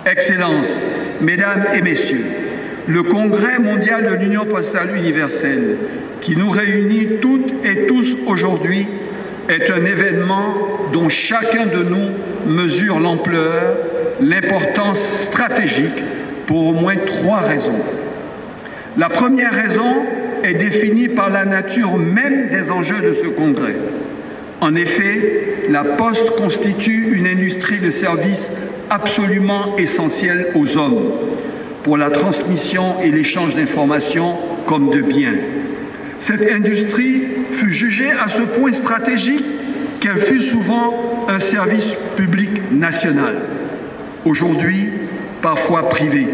Excellences, Mesdames et Messieurs, le Congrès mondial de l'Union postale universelle, qui nous réunit toutes et tous aujourd'hui, est un événement dont chacun de nous mesure l'ampleur, l'importance stratégique pour au moins 3 raisons. La première raison est définie par la nature même des enjeux de ce congrès. En effet, la Poste constitue une industrie de services absolument essentielle aux hommes pour la transmission et l'échange d'informations comme de biens. Cette industrie fut jugée à ce point stratégique qu'elle fut souvent un service public national, aujourd'hui parfois privé,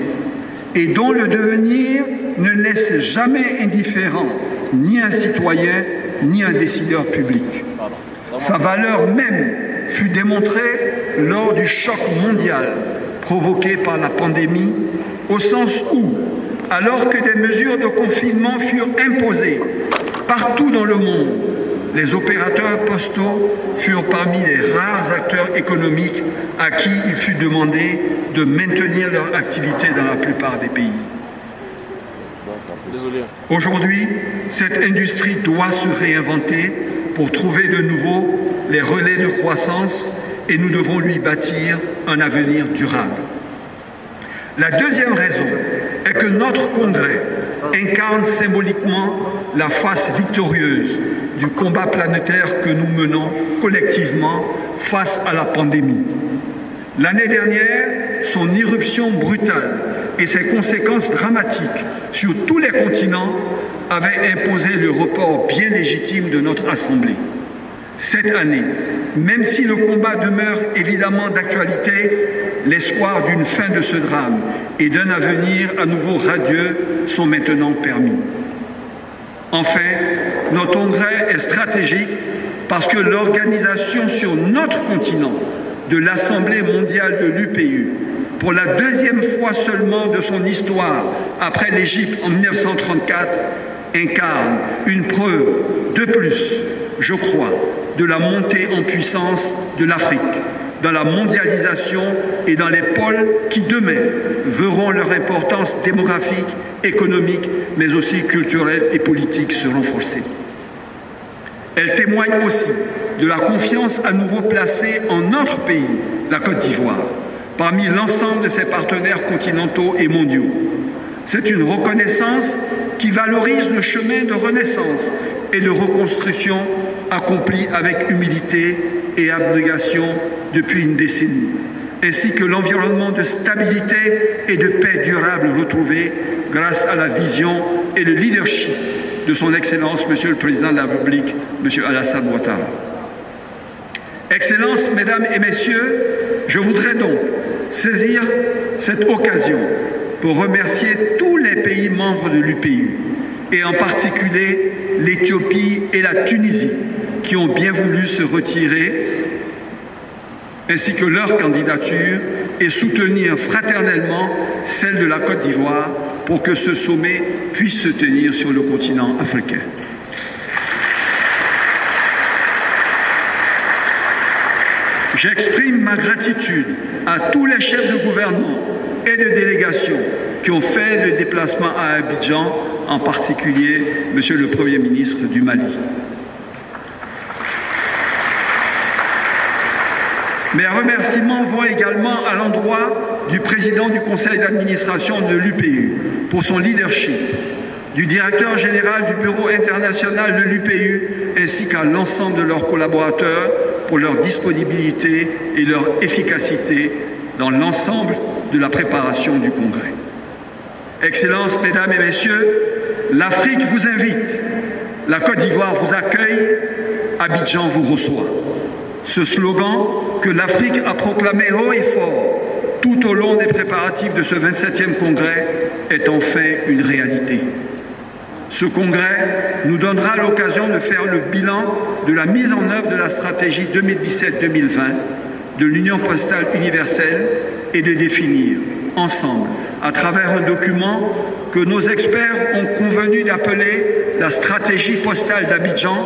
et dont le devenir ne laisse jamais indifférent ni un citoyen ni un décideur public. Sa valeur même fut démontrée lors du choc mondial provoqué par la pandémie, au sens où, alors que des mesures de confinement furent imposées partout dans le monde, les opérateurs postaux furent parmi les rares acteurs économiques à qui il fut demandé de maintenir leur activité dans la plupart des pays. Aujourd'hui, cette industrie doit se réinventer pour trouver de nouveau les relais de croissance et nous devons lui bâtir un avenir durable. La deuxième raison est que notre congrès incarne symboliquement la face victorieuse du combat planétaire que nous menons collectivement face à la pandémie. L'année dernière, son irruption brutale et ses conséquences dramatiques sur tous les continents avaient imposé le report bien légitime de notre Assemblée. Cette année, même si le combat demeure évidemment d'actualité, l'espoir d'une fin de ce drame et d'un avenir à nouveau radieux sont maintenant permis. Enfin, notre congrès est stratégique parce que l'organisation sur notre continent de l'Assemblée mondiale de l'UPU, pour la 2e fois seulement de son histoire, après l'Égypte en 1934, incarne une preuve de plus, je crois, de la montée en puissance de l'Afrique, dans la mondialisation et dans les pôles qui, demain, verront leur importance démographique, économique, mais aussi culturelle et politique se renforcer. Elle témoigne aussi de la confiance à nouveau placée en notre pays, la Côte d'Ivoire, parmi l'ensemble de ses partenaires continentaux et mondiaux. C'est une reconnaissance qui valorise le chemin de renaissance et de reconstruction accompli avec humilité et abnégation depuis une décennie, ainsi que l'environnement de stabilité et de paix durable retrouvé grâce à la vision et le leadership de son Excellence, Monsieur le Président de la République, Monsieur Alassane Ouattara. Excellences, Mesdames et Messieurs, je voudrais donc saisir cette occasion pour remercier tous les pays membres de l'UPU, et en particulier l'Éthiopie et la Tunisie, qui ont bien voulu se retirer, ainsi que leur candidature, et soutenir fraternellement celle de la Côte d'Ivoire pour que ce sommet puisse se tenir sur le continent africain. J'exprime ma gratitude à tous les chefs de gouvernement et de délégation qui ont fait le déplacement à Abidjan, en particulier Monsieur le Premier ministre du Mali. Mes remerciements vont également à l'endroit du président du conseil d'administration de l'UPU pour son leadership, du directeur général du bureau international de l'UPU ainsi qu'à l'ensemble de leurs collaborateurs pour leur disponibilité et leur efficacité dans l'ensemble de la préparation du congrès. Excellences, Mesdames et Messieurs, l'Afrique vous invite, la Côte d'Ivoire vous accueille, Abidjan vous reçoit. Ce slogan que l'Afrique a proclamé haut et fort tout au long des préparatifs de ce 27e congrès est en fait une réalité. Ce congrès nous donnera l'occasion de faire le bilan de la mise en œuvre de la stratégie 2017-2020 de l'Union postale universelle et de définir ensemble, à travers un document que nos experts ont convenu d'appeler la stratégie postale d'Abidjan,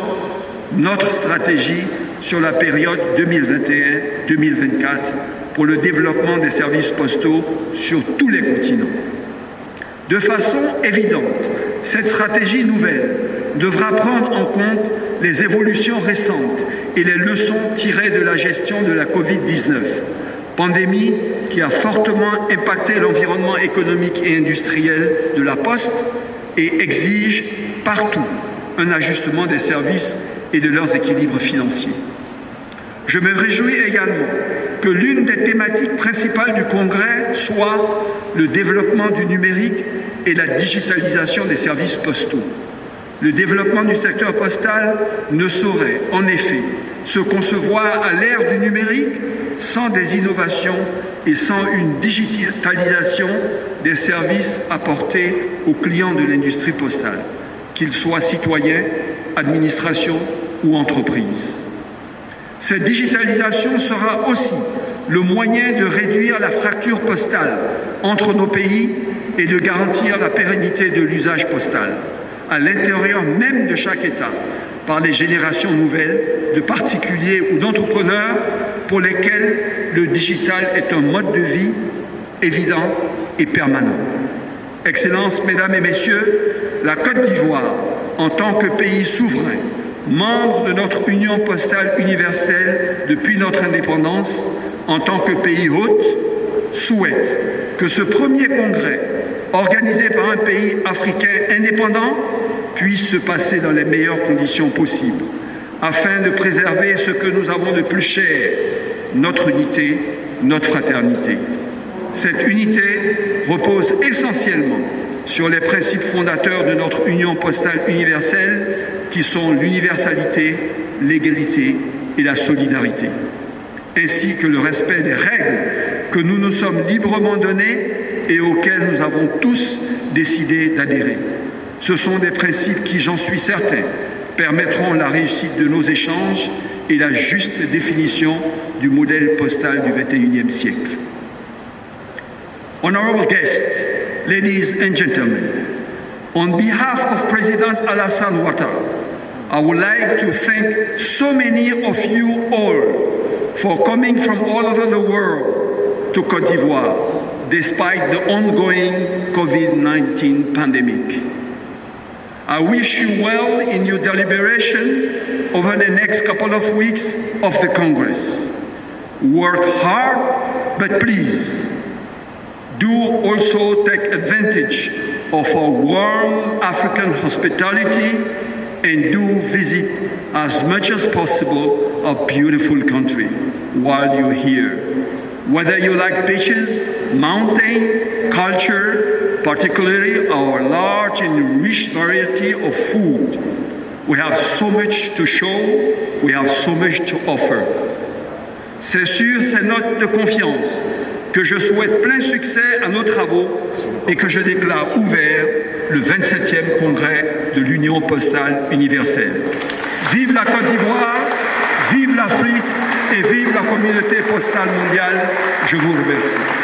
notre stratégie sur la période 2021-2024 pour le développement des services postaux sur tous les continents. De façon évidente, cette stratégie nouvelle devra prendre en compte les évolutions récentes et les leçons tirées de la gestion de la Covid-19, pandémie qui a fortement impacté l'environnement économique et industriel de la Poste et exige partout un ajustement des services et de leurs équilibres financiers. Je me réjouis également que l'une des thématiques principales du Congrès soit le développement du numérique et la digitalisation des services postaux. Le développement du secteur postal ne saurait, en effet, se concevoir à l'ère du numérique sans des innovations et sans une digitalisation des services apportés aux clients de l'industrie postale, qu'ils soient citoyens, administrations ou entreprises. Cette digitalisation sera aussi le moyen de réduire la fracture postale entre nos pays et de garantir la pérennité de l'usage postal à l'intérieur même de chaque État par les générations nouvelles de particuliers ou d'entrepreneurs pour lesquels le digital est un mode de vie évident et permanent. Excellences, Mesdames et Messieurs, la Côte d'Ivoire, en tant que pays souverain, membre de notre Union postale universelle depuis notre indépendance, en tant que pays hôte, souhaite que ce premier congrès, organisé par un pays africain indépendant, puisse se passer dans les meilleures conditions possibles, afin de préserver ce que nous avons de plus cher, notre unité, notre fraternité. Cette unité repose essentiellement sur les principes fondateurs de notre Union postale universelle, qui sont l'universalité, l'égalité et la solidarité, ainsi que le respect des règles que nous nous sommes librement données et auxquelles nous avons tous décidé d'adhérer. Ce sont des principes qui, j'en suis certain, permettront la réussite de nos échanges et la juste définition du modèle postal du XXIe siècle. Honorable guests, ladies and gentlemen, on behalf of President Alassane Ouattara, I would like to thank so many of you all for coming from all over the world to Côte d'Ivoire, despite the ongoing COVID-19 pandemic. I wish you well in your deliberation over the next couple of weeks of the Congress. Work hard, but please, do also take advantage of our warm African hospitality and do visit as much as possible our beautiful country while you're here. Whether you like beaches, mountain, culture, particularly our large and rich variety of food. We have so much to show, we have so much to offer. C'est sur ces notes de confiance que je souhaite plein succès à nos travaux et que je déclare ouvert le 27e congrès de l'Union postale universelle. Vive la Côte d'Ivoire, vive l'Afrique et vive la communauté postale mondiale. Je vous remercie.